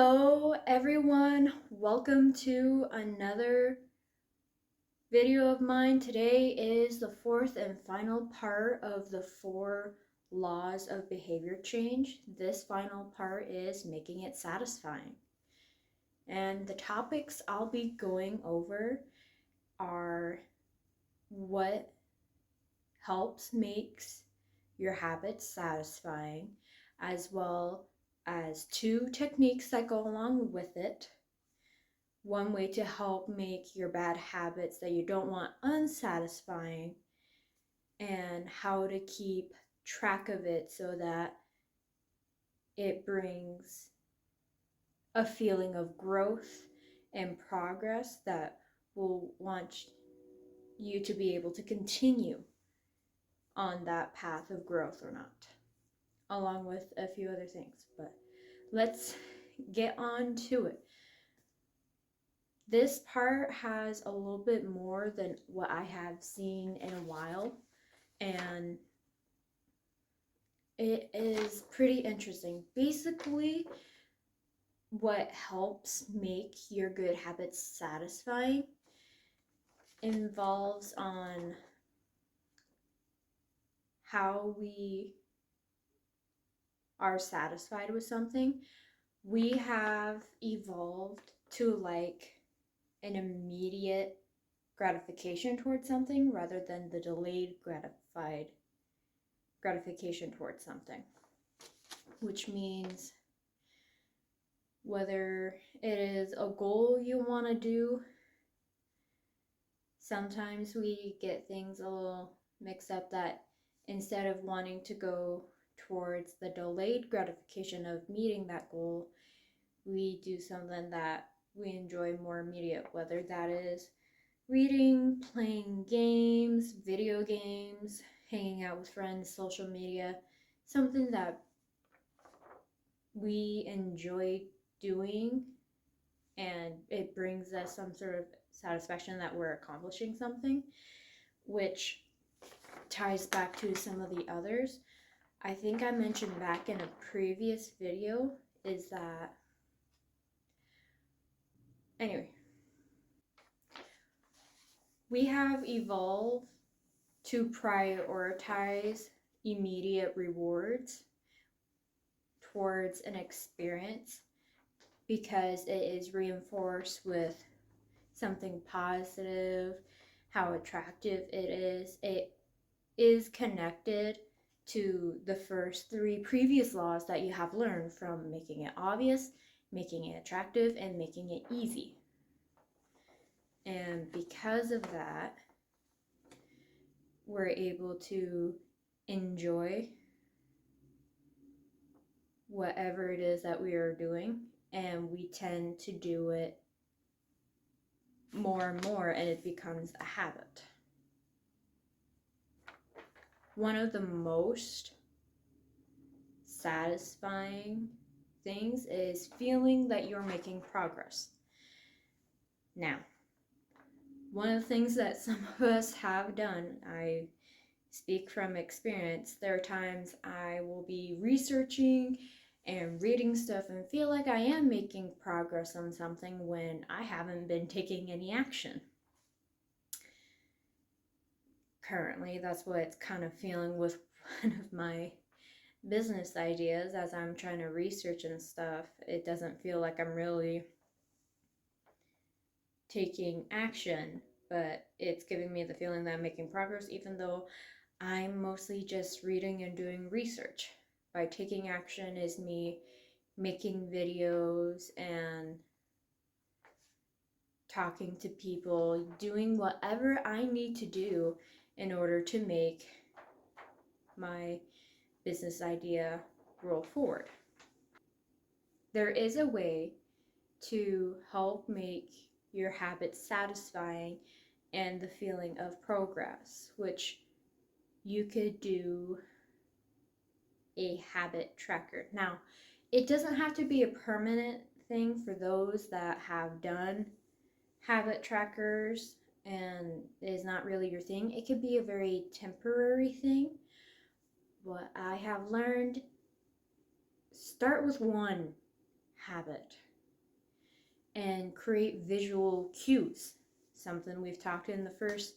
Hello everyone, welcome to another video of mine. Today is the fourth and final part of the 4 laws of behavior change. This final part is making it satisfying. And the topics I'll be going over are what makes your habits satisfying, as well as 2 techniques that go along with it. One way to help make your bad habits that you don't want unsatisfying, and how to keep track of it so that it brings a feeling of growth and progress that will want you to be able to continue on that path of growth or not, along with a few other things. But let's get on to it. This part has a little bit more than what I have seen in a while, and it is pretty interesting. Basically, what helps make your good habits satisfying involves on how we are satisfied with something. We have evolved to like an immediate gratification towards something rather than the delayed gratification towards something, which means whether it is a goal you want to do, sometimes we get things a little mixed up that instead of wanting to go towards the delayed gratification of meeting that goal, we do something that we enjoy more immediate, whether that is reading, playing games, video games, hanging out with friends, social media, something that we enjoy doing and it brings us some sort of satisfaction that we're accomplishing something, which ties back to some of the others. I think I mentioned back in a previous video is that, anyway, we have evolved to prioritize immediate rewards towards an experience because it is reinforced with something positive, how attractive it is. It is connected to the first 3 previous laws that you have learned, from making it obvious, making it attractive, and making it easy. And because of that, we're able to enjoy whatever it is that we are doing, and we tend to do it more and more, and it becomes a habit. One of the most satisfying things is feeling that you're making progress. Now, one of the things that some of us have done, I speak from experience, there are times I will be researching and reading stuff and feel like I am making progress on something when I haven't been taking any action. Currently, that's what it's kind of feeling with one of my business ideas. As I'm trying to research and stuff, it doesn't feel like I'm really taking action, but it's giving me the feeling that I'm making progress, even though I'm mostly just reading and doing research. By taking action is me making videos and talking to people, doing whatever I need to do in order to make my business idea roll forward. There is a way to help make your habits satisfying and the feeling of progress, which you could do a habit tracker. Now, it doesn't have to be a permanent thing for those that have done habit trackers and it is not really your thing. It could be a very temporary thing. What I have learned, start with one habit and create visual cues. Something we've talked in the first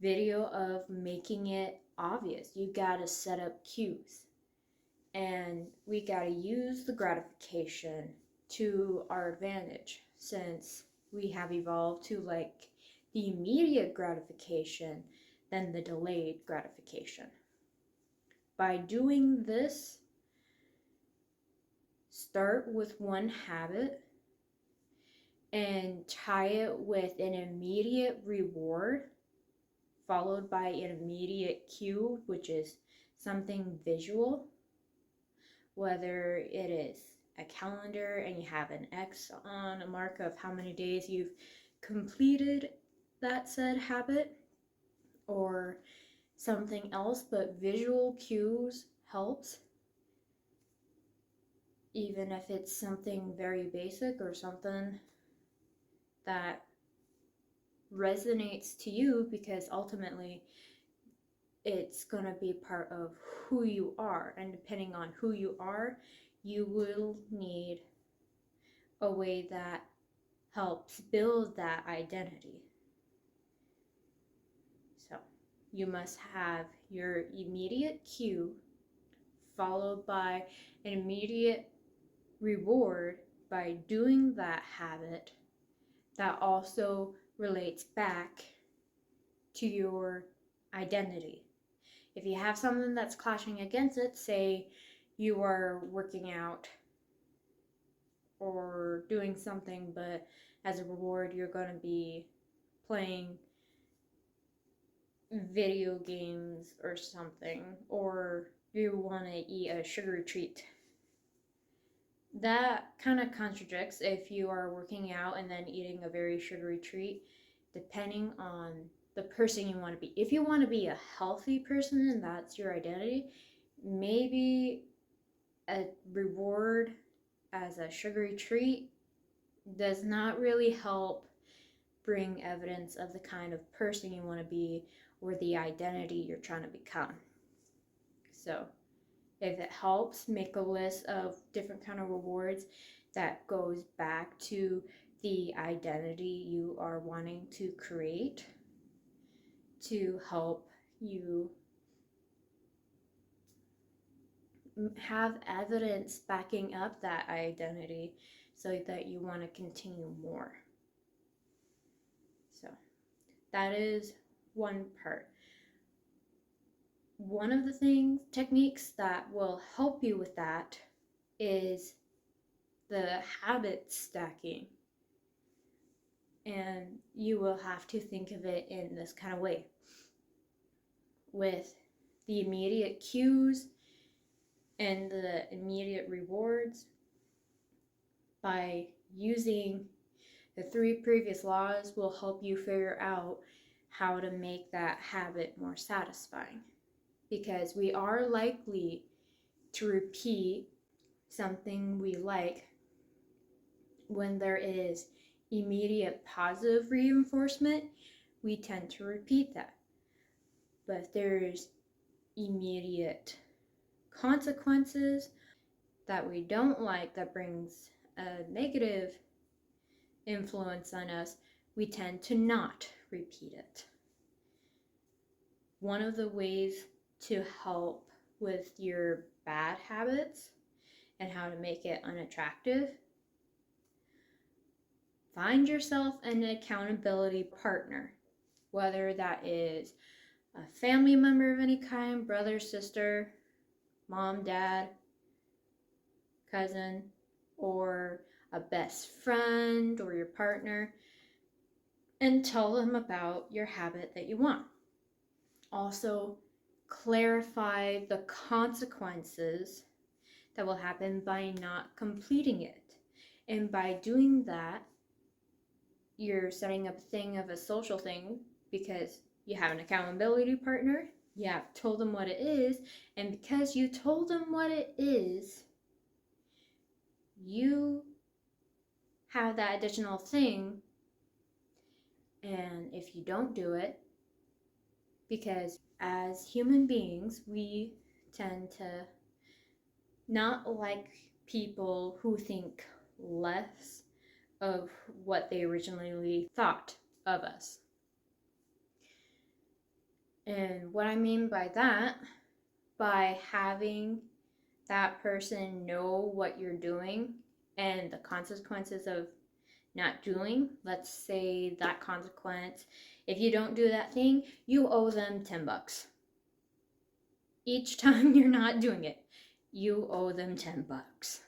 video of making it obvious. You gotta set up cues. And we gotta use the gratification to our advantage, since we have evolved to like the immediate gratification than the delayed gratification. By doing this, start with one habit and tie it with an immediate reward followed by an immediate cue, which is something visual, whether it is a calendar and you have an X on a mark of how many days you've completed that said habit, or something else, but visual cues helps, even if it's something very basic or something that resonates to you, because ultimately it's going to be part of who you are, and depending on who you are, you will need a way that helps build that identity. So you must have your immediate cue followed by an immediate reward by doing that habit that also relates back to your identity. If you have something that's clashing against it, say you are working out or doing something, but as a reward you're going to be playing video games or something, or you want to eat a sugary treat, that kind of contradicts if you are working out and then eating a very sugary treat, depending on the person you want to be. If you want to be a healthy person and that's your identity, maybe a reward as a sugary treat does not really help bring evidence of the kind of person you want to be or the identity you're trying to become. So if it helps, make a list of different kind of rewards that goes back to the identity you are wanting to create to help you have evidence backing up that identity so that you want to continue more. So that is one part. One of the techniques that will help you with that is the habit stacking. And you will have to think of it in this kind of way, with the immediate cues and the immediate rewards. By using the 3 previous laws will help you figure out how to make that habit more satisfying, because we are likely to repeat something we like when there is immediate positive reinforcement. We tend to repeat that. But if there's immediate consequences that we don't like, that brings a negative influence on us, we tend to not repeat it. One of the ways to help with your bad habits and how to make it unattractive, find yourself an accountability partner, whether that is a family member of any kind, brother, sister, mom, dad, cousin, or a best friend or your partner, and tell them about your habit that you want. Also, clarify the consequences that will happen by not completing it. And by doing that, you're setting up a social thing, because you have an accountability partner, you have told them what it is, and because you told them what it is, you have that additional thing. And if you don't do it, because as human beings, we tend to not like people who think less of what they originally thought of us. And what I mean by that, by having that person know what you're doing and the consequences of not doing. Let's say that consequence, if you don't do that thing, you owe them $10. Each time you're not doing it, you owe them $10.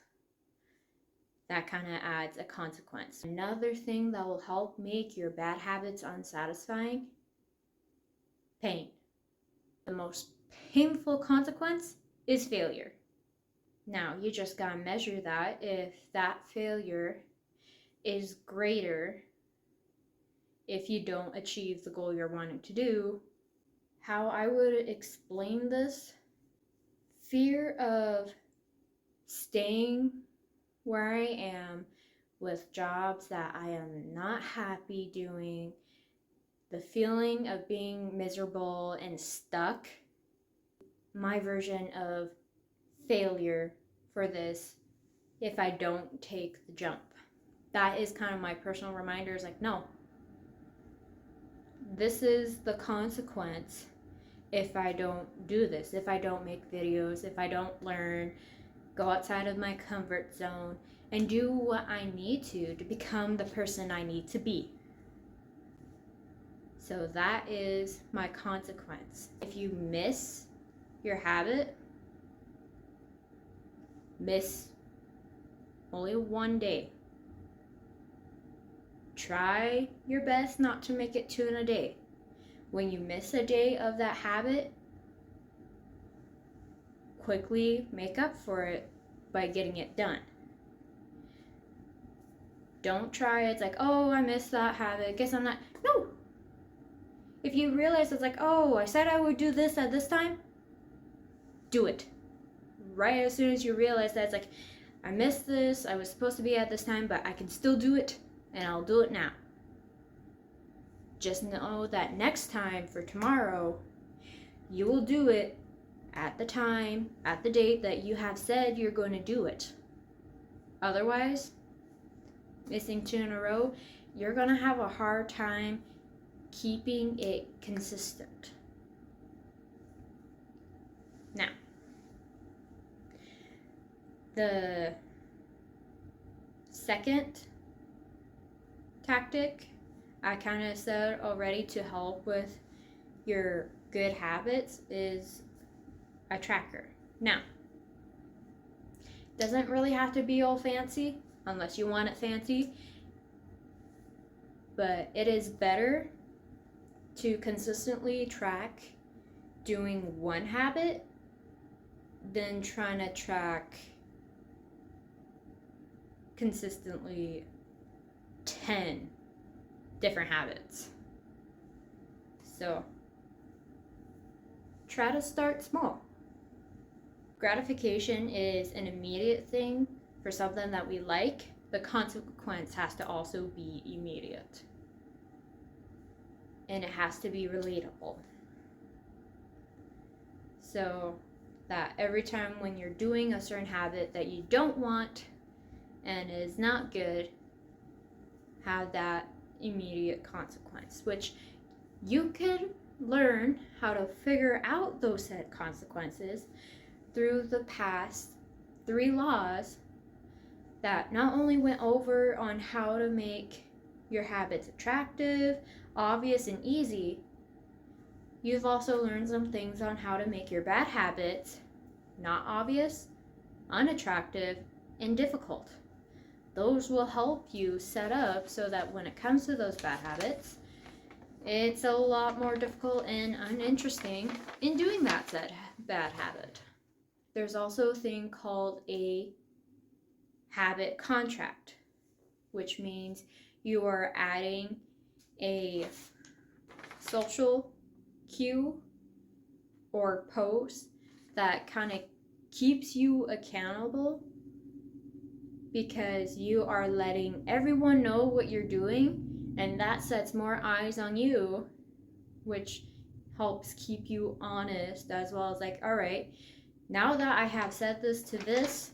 That kind of adds a consequence. Another thing that will help make your bad habits unsatisfying: pain. The most painful consequence is failure. Now, you just gotta measure that. If that failure is greater if you don't achieve the goal you're wanting to do. How I would explain this: fear of staying where I am with jobs that I am not happy doing, the feeling of being miserable and stuck. My version of failure for this, if I don't take the jump. That is kind of my personal reminder, is like, no, this is the consequence if I don't do this, if I don't make videos, if I don't learn, go outside of my comfort zone, and do what I need to become the person I need to be. So that is my consequence. If you miss your habit, miss only one day. Try your best not to make it 2 in a day. When you miss a day of that habit, quickly make up for it by getting it done. Don't try, it's like, oh, I missed that habit, guess I'm not. No! If you realize it's like, oh, I said I would do this at this time, do it. Right as soon as you realize that, it's like, I missed this, I was supposed to be at this time, but I can still do it, and I'll do it now. Just know that next time, for tomorrow, you will do it at the time, at the date that you have said you're going to do it. Otherwise, missing 2 in a row, you're going to have a hard time keeping it consistent. Now, the second tactic I kind of said already to help with your good habits is a tracker. Now, doesn't really have to be all fancy unless you want it fancy, but it is better to consistently track doing one habit than trying to track consistently 10 different habits. So try to start small. Gratification is an immediate thing for something that we like. The consequence has to also be immediate. And it has to be relatable. So that every time when you're doing a certain habit that you don't want and is not good, have that immediate consequence, which you could learn how to figure out those set consequences through the past 3 laws that not only went over on how to make your habits attractive, obvious, and easy, you've also learned some things on how to make your bad habits not obvious, unattractive, and difficult. Those will help you set up so that when it comes to those bad habits, it's a lot more difficult and uninteresting in doing that said bad habit. There's also a thing called a habit contract, which means you are adding a social cue or post that kind of keeps you accountable, because you are letting everyone know what you're doing, and that sets more eyes on you, which helps keep you honest, as well as like, all right, now that I have said this to this,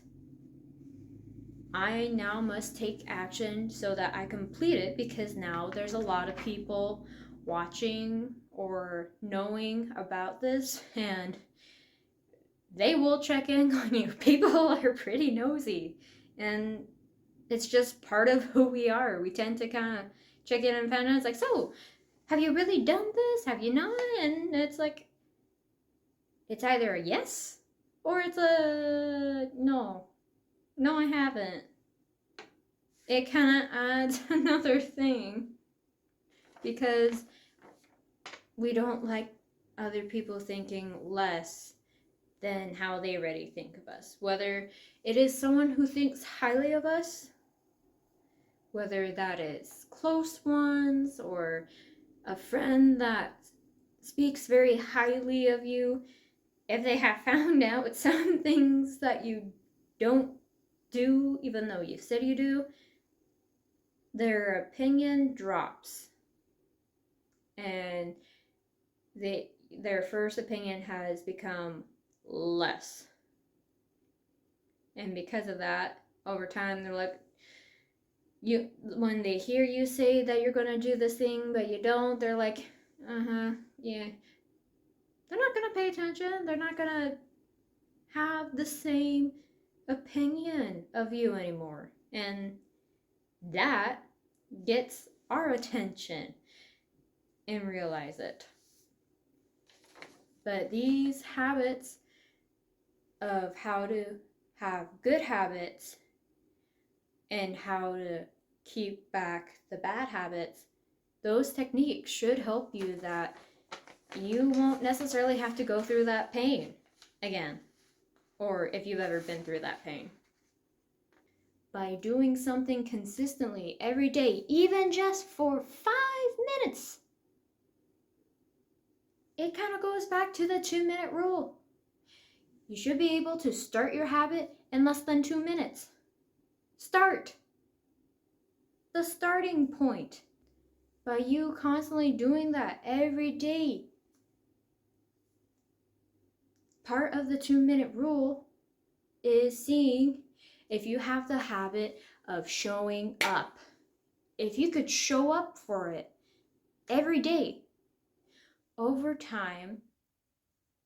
I now must take action so that I complete it, because now there's a lot of people watching or knowing about this, and they will check in on you. People are pretty nosy, and it's just part of who we are. We tend to kind of check in and find out. It's like, so, have you really done this? Have you not? And it's like, it's either a yes or it's a no. No, I haven't. It kind of adds another thing, because we don't like other people thinking less than how they already think of us. Whether it is someone who thinks highly of us, whether that is close ones or a friend that speaks very highly of you, if they have found out some things that you don't do, even though you said you do, their opinion drops. And their first opinion has become less. And because of that, over time, they're like, when they hear you say that you're going to do this thing, but you don't, they're like, yeah. They're not going to pay attention. They're not going to have the same opinion of you anymore. And that gets our attention and realize it. But these habits of how to have good habits and how to keep back the bad habits, those techniques should help you, that you won't necessarily have to go through that pain again, or if you've ever been through that pain. By doing something consistently every day, even just for 5 minutes, it kind of goes back to the 2-minute rule. You should be able to start your habit in less than 2 minutes. Start. The starting point. By you constantly doing that every day. Part of the 2-minute rule is seeing if you have the habit of showing up. If you could show up for it every day, over time,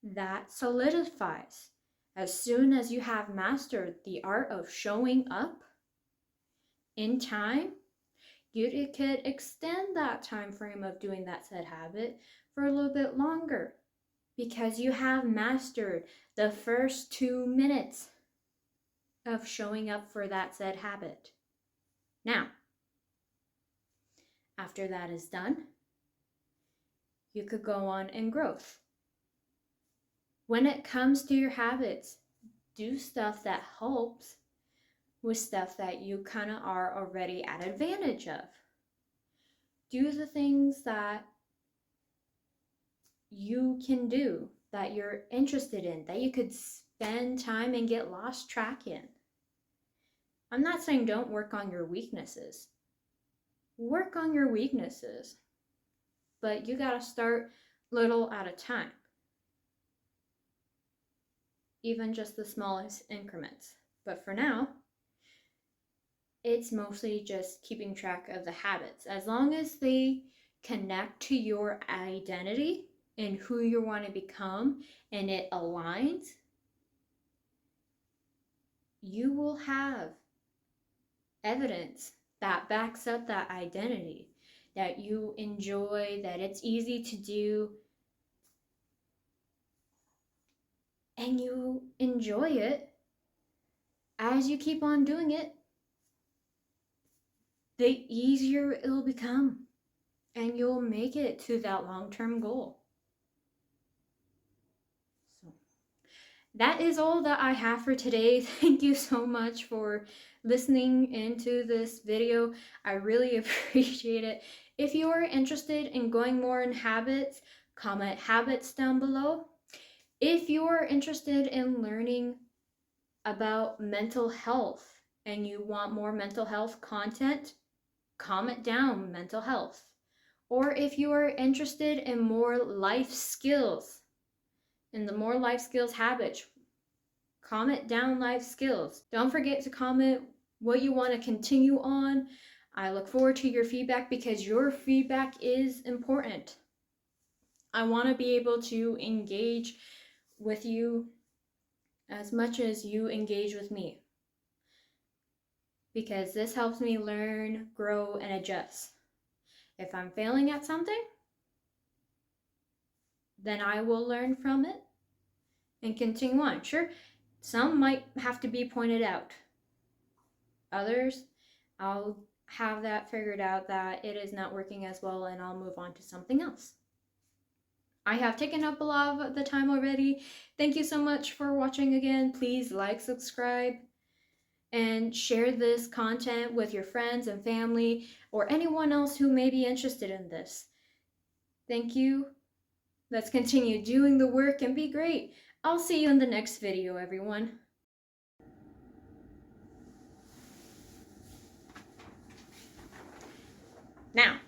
that solidifies. As soon as you have mastered the art of showing up, in time, you could extend that time frame of doing that said habit for a little bit longer, because you have mastered the first 2 minutes of showing up for that said habit. Now, after that is done, you could go on in growth. When it comes to your habits, do stuff that helps with stuff that you kind of are already at advantage of. Do the things that you can do, that you're interested in, that you could spend time and get lost track in. I'm not saying don't work on your weaknesses. Work on your weaknesses. But you gotta start little at a time. Even just the smallest increments. But for now, it's mostly just keeping track of the habits. As long as they connect to your identity and who you want to become, and it aligns, you will have evidence that backs up that identity, that you enjoy, that it's easy to do, and you enjoy it. As you keep on doing it, the easier it'll become, and you'll make it to that long-term goal. So that is all that I have for today. Thank you so much for listening into this video. I really appreciate it. If you are interested in going more in habits, comment habits down below. If you are interested in learning about mental health and you want more mental health content, comment down mental health. Or if you are interested in more life skills, and the more life skills habits, comment down life skills. Don't forget to comment what you want to continue on. I look forward to your feedback because your feedback is important. I want to be able to engage with you as much as you engage with me, because this helps me learn, grow, and adjust. If I'm failing at something, then I will learn from it and continue on. Sure, some might have to be pointed out. Others, I'll have that figured out that it is not working as well and I'll move on to something else. I have taken up a lot of the time already. Thank you so much for watching again. Please like, subscribe, and share this content with your friends and family or anyone else who may be interested in this. Thank you. Let's continue doing the work and be great. I'll see you in the next video, everyone. Now,